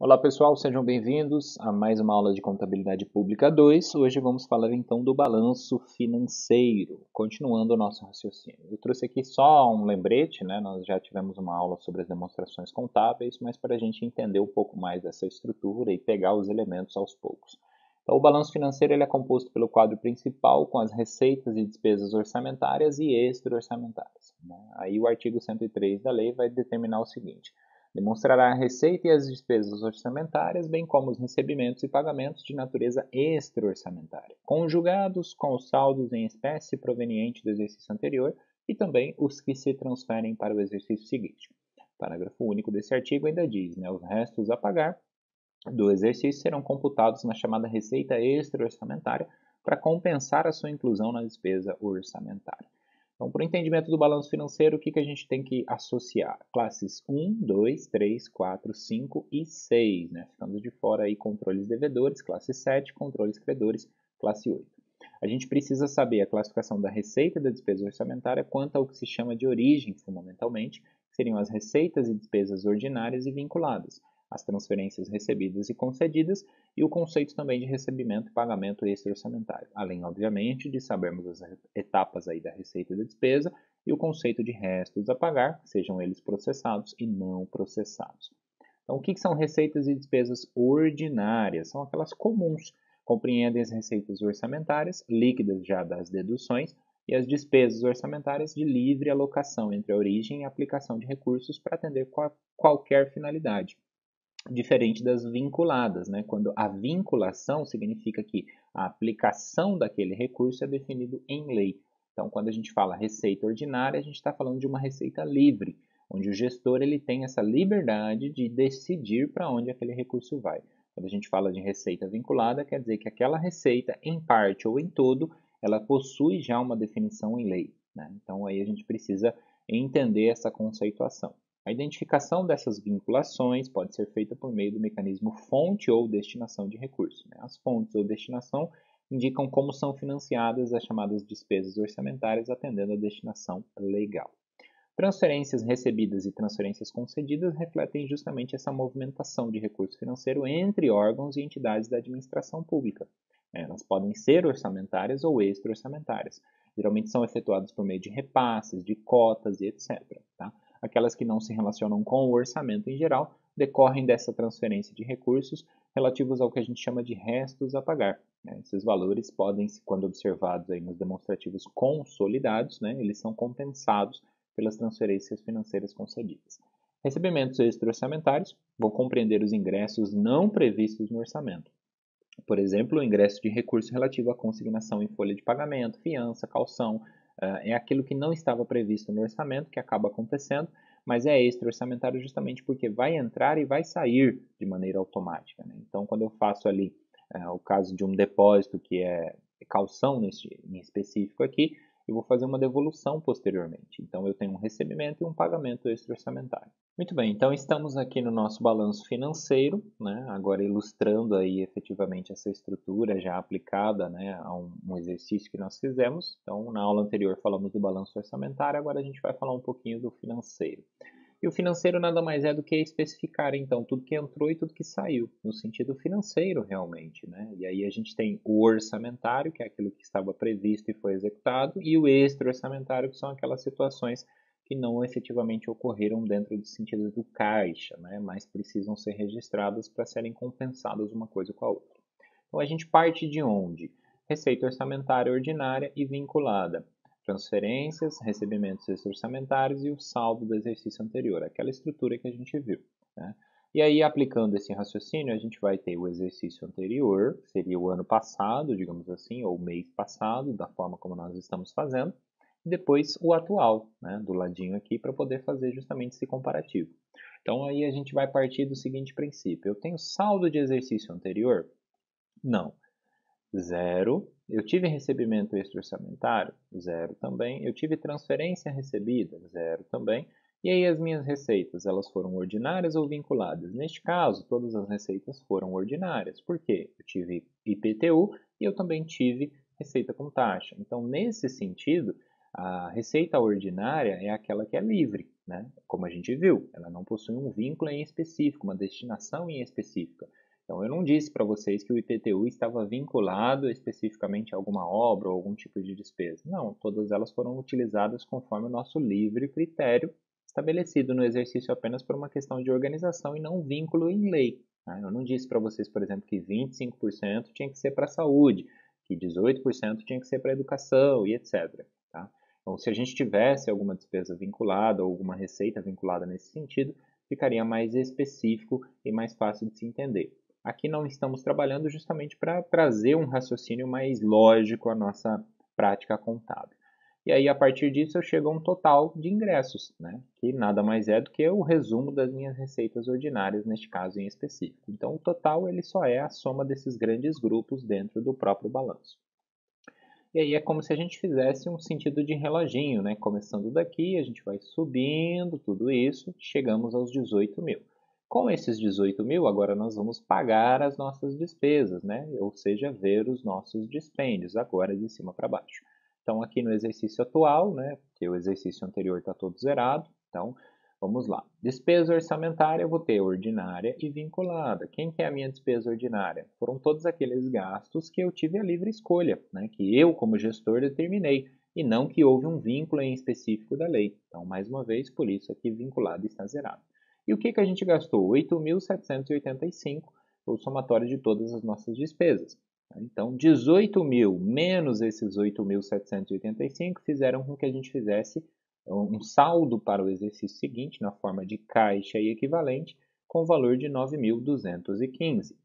Olá pessoal, sejam bem-vindos a mais uma aula de Contabilidade Pública 2. Hoje vamos falar então do balanço financeiro, continuando o nosso raciocínio. Eu trouxe aqui só um lembrete, né? Nós já tivemos uma aula sobre as demonstrações contábeis, mas para a gente entender um pouco mais dessa estrutura e pegar os elementos aos poucos. Então, o balanço financeiro ele é composto pelo quadro principal com as receitas e despesas orçamentárias e extra-orçamentárias, né? Aí o artigo 103 da lei vai determinar o seguinte: demonstrará a receita e as despesas orçamentárias, bem como os recebimentos e pagamentos de natureza extra-orçamentária, conjugados com os saldos em espécie provenientes do exercício anterior e também os que se transferem para o exercício seguinte. O parágrafo único desse artigo ainda diz, né, os restos a pagar do exercício serão computados na chamada receita extra-orçamentária para compensar a sua inclusão na despesa orçamentária. Então, para o entendimento do balanço financeiro, o que a gente tem que associar? Classes 1, 2, 3, 4, 5 e 6, né? Ficando de fora aí controles devedores, classe 7, controles credores, classe 8. A gente precisa saber a classificação da receita e da despesa orçamentária quanto ao que se chama de origem, fundamentalmente, que seriam as receitas e despesas ordinárias e vinculadas, as transferências recebidas e concedidas e o conceito também de recebimento e pagamento extra-orçamentário, além, obviamente, de sabermos as etapas aí da receita e da despesa e o conceito de restos a pagar, sejam eles processados e não processados. Então, o que são receitas e despesas ordinárias? São aquelas comuns, compreendem as receitas orçamentárias, líquidas já das deduções, e as despesas orçamentárias de livre alocação entre a origem e a aplicação de recursos para atender qualquer finalidade, diferente das vinculadas, né? Quando a vinculação significa que a aplicação daquele recurso é definido em lei. Então, quando a gente fala receita ordinária, a gente está falando de uma receita livre, onde o gestor ele tem essa liberdade de decidir para onde aquele recurso vai. Quando a gente fala de receita vinculada, quer dizer que aquela receita, em parte ou em todo, ela possui já uma definição em lei, né? Então, aí a gente precisa entender essa conceituação. A identificação dessas vinculações pode ser feita por meio do mecanismo fonte ou destinação de recursos. As fontes ou destinação indicam como são financiadas as chamadas despesas orçamentárias atendendo à destinação legal. Transferências recebidas e transferências concedidas refletem justamente essa movimentação de recurso financeiro entre órgãos e entidades da administração pública. Elas podem ser orçamentárias ou extra-orçamentárias. Geralmente são efetuadas por meio de repasses, de cotas e etc. Tá? Aquelas que não se relacionam com o orçamento em geral decorrem dessa transferência de recursos relativos ao que a gente chama de restos a pagar. Esses valores podem, quando observados aí nos demonstrativos consolidados, eles são compensados pelas transferências financeiras concedidas. Recebimentos extra-orçamentários vão compreender os ingressos não previstos no orçamento. Por exemplo, o ingresso de recurso relativo à consignação em folha de pagamento, fiança, calção, é aquilo que não estava previsto no orçamento, que acaba acontecendo, mas é extra-orçamentário justamente porque vai entrar e vai sair de maneira automática, né? Então, quando eu faço ali o caso de um depósito que é calção em específico aqui, eu vou fazer uma devolução posteriormente. Então, eu tenho um recebimento e um pagamento extra-orçamentário. Muito bem, então estamos aqui no nosso balanço financeiro, né? Agora ilustrando aí efetivamente essa estrutura já aplicada, né, a um exercício que nós fizemos. Então, na aula anterior falamos do balanço orçamentário, agora a gente vai falar um pouquinho do financeiro. E o financeiro nada mais é do que especificar, então, tudo que entrou e tudo que saiu, no sentido financeiro realmente, né? E aí a gente tem o orçamentário, que é aquilo que estava previsto e foi executado, e o extra-orçamentário, que são aquelas situações que não efetivamente ocorreram dentro do sentido do caixa, né? Mas precisam ser registradas para serem compensadas uma coisa com a outra. Então a gente parte de onde? Receita orçamentária ordinária e vinculada, transferências, recebimentos extra-orçamentários e o saldo do exercício anterior, aquela estrutura que a gente viu, né? E aí, aplicando esse raciocínio, a gente vai ter o exercício anterior, que seria o ano passado, digamos assim, ou o mês passado, da forma como nós estamos fazendo, e depois o atual, né, do ladinho aqui, para poder fazer justamente esse comparativo. Então, aí a gente vai partir do seguinte princípio: eu tenho saldo de exercício anterior? Não. Zero. Eu tive recebimento extra-orçamentário? Zero também. Eu tive transferência recebida? Zero também. E aí as minhas receitas, elas foram ordinárias ou vinculadas? Neste caso, todas as receitas foram ordinárias. Por quê? Eu tive IPTU e eu também tive receita com taxa. Então, nesse sentido, a receita ordinária é aquela que é livre, né? Como a gente viu, ela não possui um vínculo em específico, uma destinação em específica. Então, eu não disse para vocês que o IPTU estava vinculado especificamente a alguma obra ou algum tipo de despesa. Não, todas elas foram utilizadas conforme o nosso livre critério, estabelecido no exercício apenas por uma questão de organização e não vínculo em lei. Tá? Eu não disse para vocês, por exemplo, que 25% tinha que ser para a saúde, que 18% tinha que ser para a educação e etc. Tá? Então, se a gente tivesse alguma despesa vinculada ou alguma receita vinculada nesse sentido, ficaria mais específico e mais fácil de se entender. Aqui não estamos trabalhando justamente para trazer um raciocínio mais lógico à nossa prática contábil. E aí, a partir disso, eu chego a um total de ingressos, né? Que nada mais é do que o resumo das minhas receitas ordinárias, neste caso em específico. Então, o total ele só é a soma desses grandes grupos dentro do próprio balanço. E aí é como se a gente fizesse um sentido de reloginho, né? Começando daqui, a gente vai subindo tudo isso, chegamos aos 18 mil. Com esses 18 mil, agora nós vamos pagar as nossas despesas, né? Ou seja, ver os nossos dispêndios, agora de cima para baixo. Então, aqui no exercício atual, né? Porque o exercício anterior está todo zerado, então vamos lá. Despesa orçamentária, eu vou ter ordinária e vinculada. Quem que é a minha despesa ordinária? Foram todos aqueles gastos que eu tive a livre escolha, né? Que eu, como gestor, determinei, e não que houve um vínculo em específico da lei. Então, mais uma vez, por isso aqui vinculado está zerado. E o que a gente gastou? 8.785, o somatório de todas as nossas despesas. Então, 18 mil menos esses 8.785 fizeram com que a gente fizesse um saldo para o exercício seguinte, na forma de caixa e equivalente, com o valor de 9.215.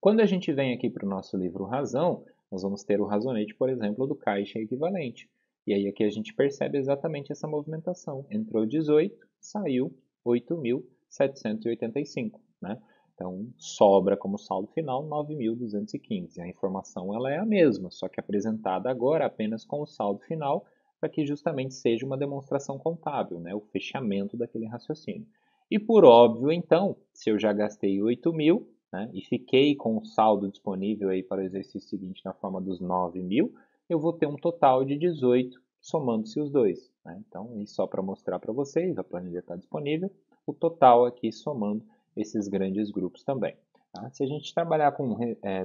Quando a gente vem aqui para o nosso livro Razão, nós vamos ter o razonete, por exemplo, do caixa equivalente. E aí aqui a gente percebe exatamente essa movimentação. Entrou 18, saiu 8.785, né? Então, sobra como saldo final 9.215. A informação ela é a mesma, só que apresentada agora apenas com o saldo final, para que justamente seja uma demonstração contábil, né? O fechamento daquele raciocínio. E por óbvio, então, se eu já gastei 8 mil, né, e fiquei com o saldo disponível aí para o exercício seguinte na forma dos 9 mil, eu vou ter um total de 18, somando-se os dois. Né? Então, e só para mostrar para vocês, a planilha está disponível, o total aqui somando esses grandes grupos também. Tá? Se a gente trabalhar com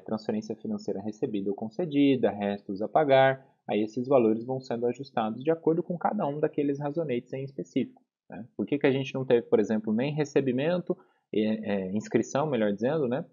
transferência financeira recebida ou concedida, restos a pagar, aí esses valores vão sendo ajustados de acordo com cada um daqueles razonetes em específico. Né? Por que a gente não teve, por exemplo, nem recebimento, inscrição, melhor dizendo, né?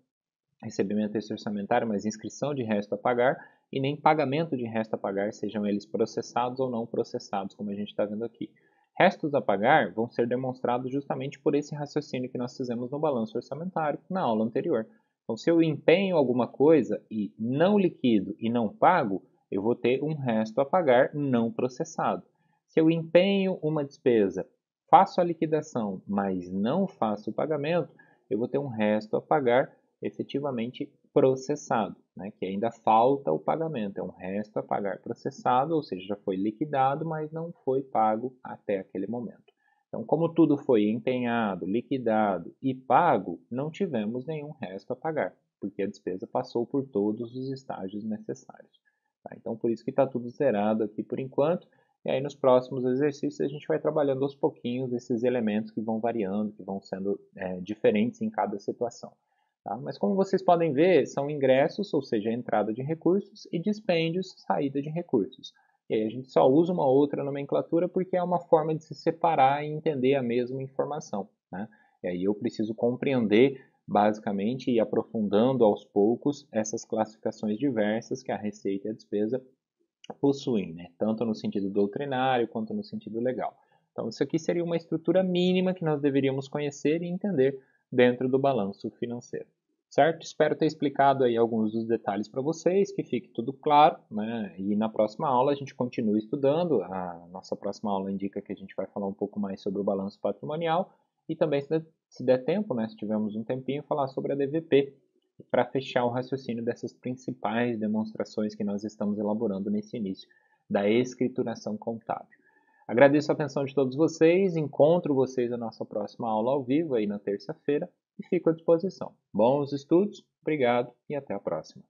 Recebimento extra-orçamentário, mas inscrição de resto a pagar, e nem pagamento de resto a pagar, sejam eles processados ou não processados, como a gente está vendo aqui. Restos a pagar vão ser demonstrados justamente por esse raciocínio que nós fizemos no balanço orçamentário na aula anterior. Então, se eu empenho alguma coisa e não liquido e não pago, eu vou ter um resto a pagar não processado. Se eu empenho uma despesa, faço a liquidação, mas não faço o pagamento, eu vou ter um resto a pagar efetivamente processado, né? Que ainda falta o pagamento, é um resto a pagar processado, ou seja, já foi liquidado, mas não foi pago até aquele momento. Então, como tudo foi empenhado, liquidado e pago, não tivemos nenhum resto a pagar, porque a despesa passou por todos os estágios necessários. Tá? Então, por isso que está tudo zerado aqui por enquanto, e aí nos próximos exercícios a gente vai trabalhando aos pouquinhos esses elementos que vão variando, que vão sendo diferentes em cada situação. Tá? Mas como vocês podem ver, são ingressos, ou seja, entrada de recursos, e dispêndios, saída de recursos. E aí a gente só usa uma outra nomenclatura porque é uma forma de se separar e entender a mesma informação. Né? E aí eu preciso compreender, basicamente, e aprofundando aos poucos, essas classificações diversas que a receita e a despesa possuem, né? Tanto no sentido doutrinário quanto no sentido legal. Então, isso aqui seria uma estrutura mínima que nós deveríamos conhecer e entender dentro do balanço financeiro. Certo? Espero ter explicado aí alguns dos detalhes para vocês, que fique tudo claro, né? E na próxima aula a gente continua estudando. A nossa próxima aula indica que a gente vai falar um pouco mais sobre o balanço patrimonial e também, se der tempo, né? Se tivermos um tempinho, falar sobre a DVP, para fechar o raciocínio dessas principais demonstrações que nós estamos elaborando nesse início da escrituração contábil. Agradeço a atenção de todos vocês, encontro vocês na nossa próxima aula ao vivo aí na terça-feira e fico à disposição. Bons estudos, obrigado e até a próxima.